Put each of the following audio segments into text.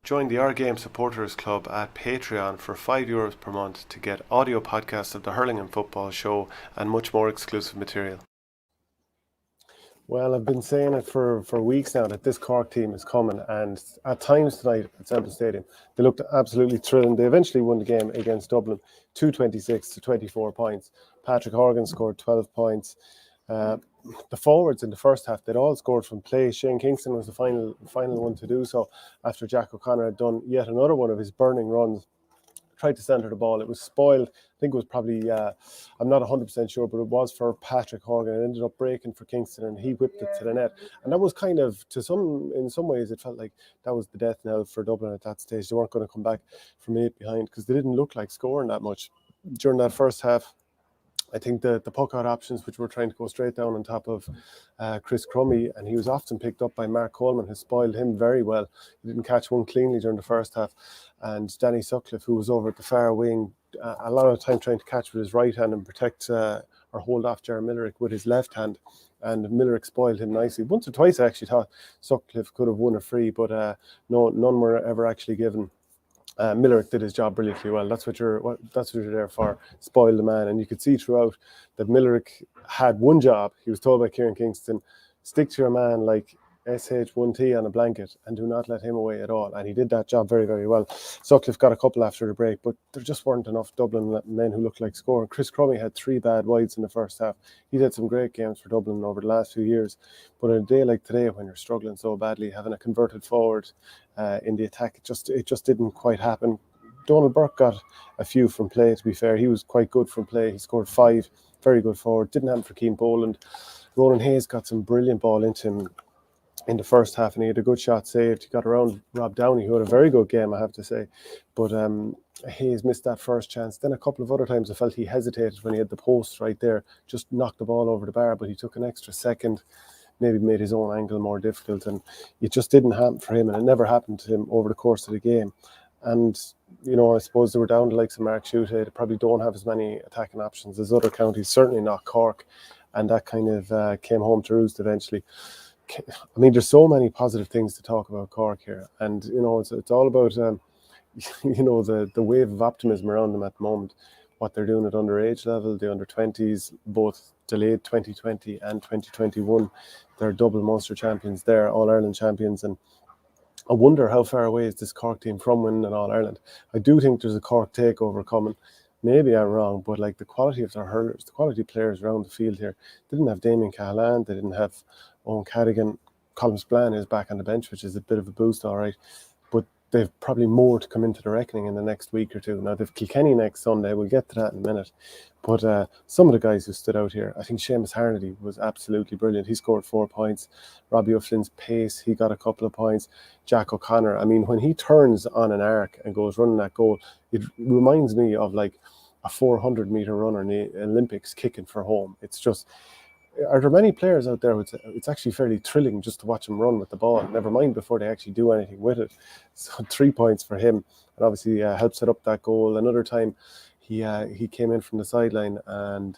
Join the Our Game Supporters Club at Patreon for €5 per month to get audio podcasts of the Hurling and Football Show and much more exclusive material. Well, I've been saying it for weeks now that this Cork team is coming, and at times tonight at Semple Stadium, they looked absolutely thrilling. They eventually won the game against Dublin, 226 to 24 points. Patrick Horgan scored 12 points. The forwards in the first half, they'd all scored from play. Shane Kingston was the final one to do so after Jack O'Connor had done yet another one of his burning runs. Tried to centre the ball. It was spoiled. I think it was probably, I'm not 100% sure, but it was for Patrick Horgan. It ended up breaking for Kingston and he whipped it to the net. And that was kind of, in some ways, it felt like that was the death knell for Dublin at that stage. They weren't going to come back from 8 behind because they didn't look like scoring that much during that first half. I think the puck-out options, which were trying to go straight down on top of Chris Crummy, and he was often picked up by Mark Coleman, who spoiled him very well. He didn't catch one cleanly during the first half. And Danny Sutcliffe, who was over at the far wing, a lot of the time trying to catch with his right hand and protect or hold off Jerry Millerick with his left hand. And Millerick spoiled him nicely. Once or twice I actually thought Sutcliffe could have won a free, but none were ever actually given. Millerick did his job brilliantly well. That's what you're there for. Spoil the man. And you could see throughout that Millerick had one job. He was told by Kieran Kingston, stick to your man like SH1T on a blanket and do not let him away at all. And he did that job very, very well. Sutcliffe got a couple after the break, but there just weren't enough Dublin men who looked like scoring. Chris Crummy had 3 bad wides in the first half. He's had some great games for Dublin over the last few years. But on a day like today, when you're struggling so badly, having a converted forward in the attack, it just didn't quite happen. Donald Burke got a few from play, to be fair. He was quite good from play. He scored 5, very good forward. Didn't happen for Keane Boland. Ronan Hayes got some brilliant ball into him in the first half, and he had a good shot saved. He got around Rob Downey, who had a very good game, I have to say. But Hayes missed that first chance. Then a couple of other times I felt he hesitated when he had the post right there, just knocked the ball over the bar, but he took an extra second, maybe made his own angle more difficult, and it just didn't happen for him, and it never happened to him over the course of the game. And, I suppose they were down to like some Mark Schutte. They probably don't have as many attacking options as other counties, certainly not Cork, and that kind of came home to roost eventually. I mean, there's so many positive things to talk about Cork here, and it's all about the wave of optimism around them at the moment. What they're doing at underage level, the under 20s, both delayed 2020 and 2021, they're double Munster champions, they're All-Ireland champions, and I wonder how far away is this Cork team from winning an All-Ireland. I do think there's a Cork takeover coming. Maybe I'm wrong, but like the quality of their hurlers, the quality of players around the field here, they didn't have Damien Cahalane, they didn't have Owen Cadigan. Colin Spillane is back on the bench, which is a bit of a boost, all right. But they've probably more to come into the reckoning in the next week or two. Now, they've Kilkenny next Sunday. We'll get to that in a minute. But some of the guys who stood out here, I think Seamus Harnedy was absolutely brilliant. He scored 4 points. Robbie O'Flynn's pace, he got a couple of points. Jack O'Connor, I mean, when he turns on an arc and goes running that goal, it reminds me of like a 400-metre runner in the Olympics kicking for home. It's just... Are there many players out there? It's actually fairly thrilling just to watch them run with the ball. Never mind before they actually do anything with it. So 3 points for him, and obviously helped set up that goal. Another time, he came in from the sideline and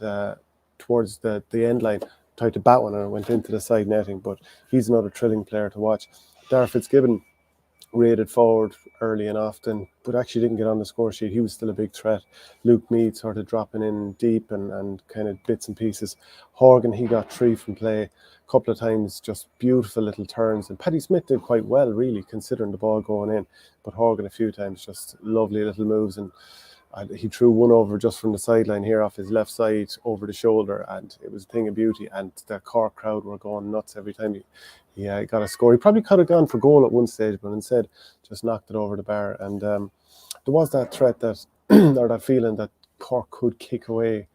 towards the end line, tried to bat one and it went into the side netting. But he's another thrilling player to watch. Darragh Fitzgibbon raided forward early and often, but actually didn't get on the score sheet. He was still a big threat. Luke Meade sort of dropping in deep and kind of bits and pieces. Horgan, he got 3 from play a couple of times, just beautiful little turns. And Paddy Smith did quite well, really, considering the ball going in. But Horgan a few times, just lovely little moves. And he threw one over just from the sideline here off his left side over the shoulder, and it was a thing of beauty. And the Cork crowd were going nuts every time he got a score. He probably could have gone for goal at one stage, but instead just knocked it over the bar. And there was that threat that or that feeling that Cork could kick away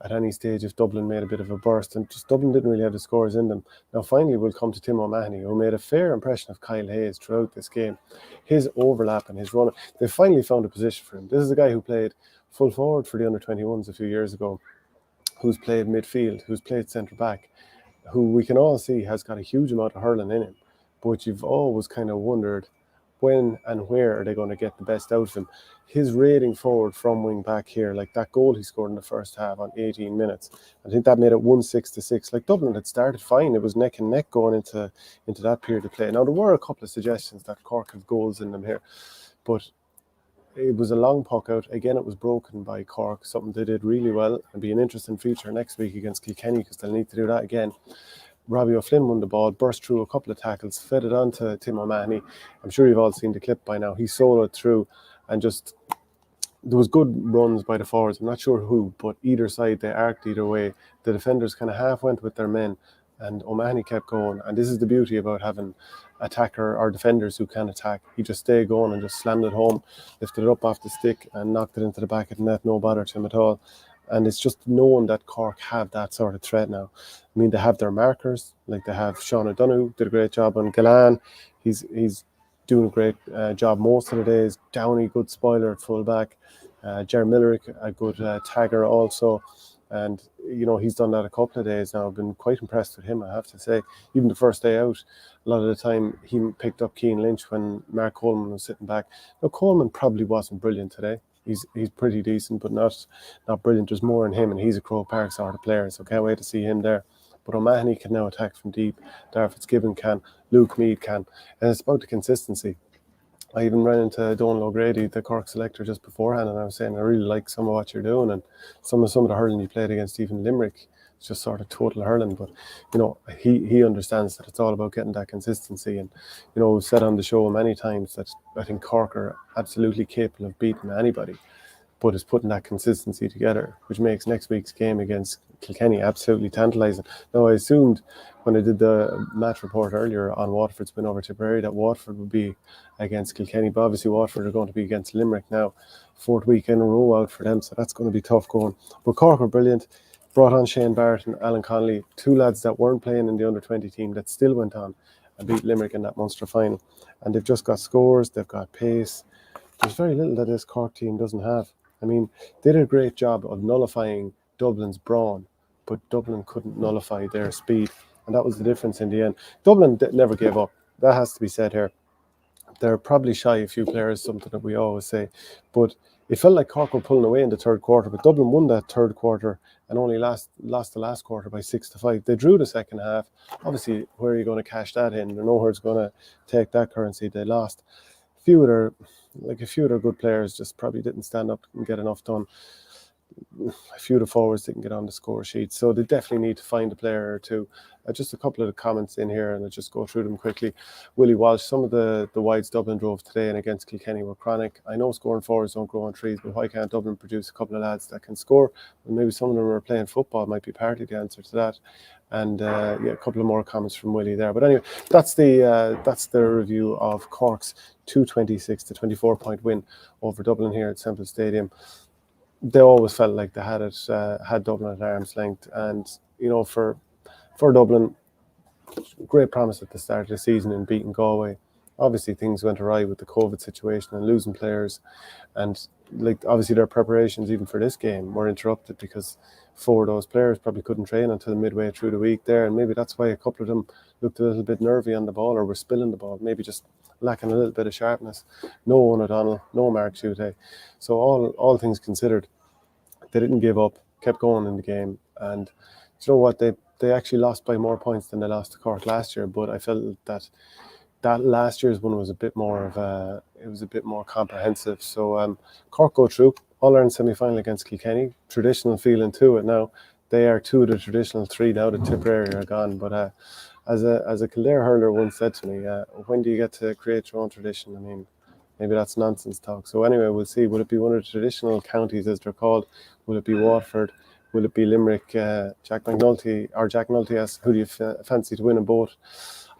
at any stage if Dublin made a bit of a burst, and just Dublin didn't really have the scores in them. Now finally we'll come to Tim O'Mahony, who made a fair impression of Kyle Hayes throughout this game. His overlap and his run, they finally found a position for him. This is a guy who played full forward for the under-21s a few years ago, who's played midfield, who's played centre back, who we can all see has got a huge amount of hurling in him, but you've always kind of wondered when and where are they going to get the best out of him? His rating forward from wing back here, like that goal he scored in the first half on 18 minutes, I think that made it 1-6. Like Dublin had started fine. It was neck and neck going into that period of play. Now, there were a couple of suggestions that Cork have goals in them here, but it was a long puck out. Again, it was broken by Cork, something they did really well. It'll be an interesting feature next week against Kilkenny because they'll need to do that again. Robbie O'Flynn won the ball, burst through a couple of tackles, fed it on to Tim O'Mahony. I'm sure you've all seen the clip by now. He soloed through and just... There was good runs by the forwards. I'm not sure who, but either side, they arced either way. The defenders kind of half went with their men, and O'Mahony kept going. And this is the beauty about having attacker or defenders who can attack. He just stayed going and just slammed it home, lifted it up off the stick and knocked it into the back of the net, no bother to him at all. And it's just knowing that Cork have that sort of threat now. I mean, they have their markers, like they have Sean O'Donoghue, did a great job on Galan. He's doing a great job most of the days. Downey, good spoiler at full back. Ger Millerick, a good tagger also. And, you know, he's done that a couple of days now. I've been quite impressed with him, I have to say. Even the first day out, a lot of the time he picked up Cian Lynch when Mark Coleman was sitting back. Now, Coleman probably wasn't brilliant today. He's pretty decent, but not brilliant. There's more in him, and he's a Croke Park sort of player, so can't wait to see him there. But O'Mahony can now attack from deep. Darragh Fitzgibbon can. Luke Meade can. And it's about the consistency. I even ran into Donal O'Grady, the Cork selector, just beforehand, and I was saying I really like some of what you're doing, and some of the hurling you played against even Limerick. It's just sort of total hurling, but you know, he understands that it's all about getting that consistency. And you know, we've said on the show many times that I think Cork are absolutely capable of beating anybody, but it's putting that consistency together, which makes next week's game against Kilkenny absolutely tantalising. Now, I assumed when I did the match report earlier on Waterford's win over Tipperary that Waterford would be against Kilkenny, but obviously Waterford are going to be against Limerick now. 4th week in a row out for them, so that's going to be tough going. But Cork are brilliant. Brought on Shane Barrett and Alan Connolly, two lads that weren't playing in the under-20 team that still went on and beat Limerick in that Munster final. And they've just got scores, they've got pace. There's very little that this Cork team doesn't have. I mean, they did a great job of nullifying Dublin's brawn, but Dublin couldn't nullify their speed. And that was the difference in the end. Dublin never gave up. That has to be said here. They're probably shy a few players, something that we always say. But it felt like Cork were pulling away in the third quarter, but Dublin won that third quarter and only lost the last quarter by 6-5. They drew the second half. Obviously, where are you going to cash that in? Nowhere's going to take that currency. They lost. A few of their good players just probably didn't stand up and get enough done. A few of the forwards didn't get on the score sheet, so they definitely need to find a player or two. Just a couple of the comments in here, and I'll just go through them quickly. Willie Walsh, some of the wides Dublin drove today and against Kilkenny were chronic. I know scoring forwards don't grow on trees, but why can't Dublin produce a couple of lads that can score? And maybe some of them are playing football, might be partly the answer to that. And a couple of more comments from Willie there. But anyway, that's the review of Cork's 226-24 point win over Dublin here at Semple Stadium. They always felt like they had Dublin at arm's length, and you know, for Dublin, great promise at the start of the season in beating Galway. Obviously, things went awry with the COVID situation and losing players, and like obviously their preparations even for this game were interrupted because 4 of those players probably couldn't train until midway through the week there, and maybe that's why a couple of them looked a little bit nervy on the ball or were spilling the ball, maybe just lacking a little bit of sharpness. No Owen O'Donnell, no Mark Schutte. So all things considered, they didn't give up, kept going in the game, and you know what, they actually lost by more points than they lost to Cork last year, but I felt that last year's one was a bit more comprehensive. So Cork go through All-Ireland semi-final against Kilkenny, traditional feeling to it now. They are 2 of the traditional 3 now that Tipperary are gone, but as a Kildare hurler once said to me, when do you get to create your own tradition? I mean, maybe that's nonsense talk. So anyway, we'll see. Will it be one of the traditional counties as they're called? Will it be Waterford? Will it be Limerick? Jack Nulty asks, who do you fancy to win a boat?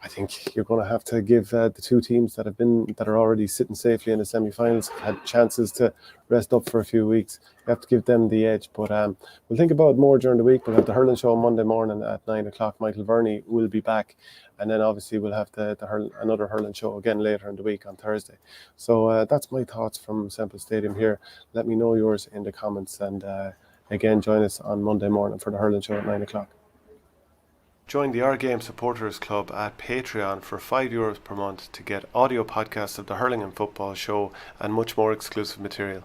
I think you're going to have to give the 2 teams that are already sitting safely in the semi-finals, had chances to rest up for a few weeks. You have to give them the edge. But we'll think about it more during the week. We'll have the hurling show on Monday morning at 9 o'clock. Michael Verney will be back. And then obviously we'll have another hurling show again later in the week on Thursday. So that's my thoughts from Semple Stadium here. Let me know yours in the comments. And again, join us on Monday morning for the hurling show at 9 o'clock. Join the Our Game Supporters Club at Patreon for €5 per month to get audio podcasts of the Hurling and Football Show and much more exclusive material.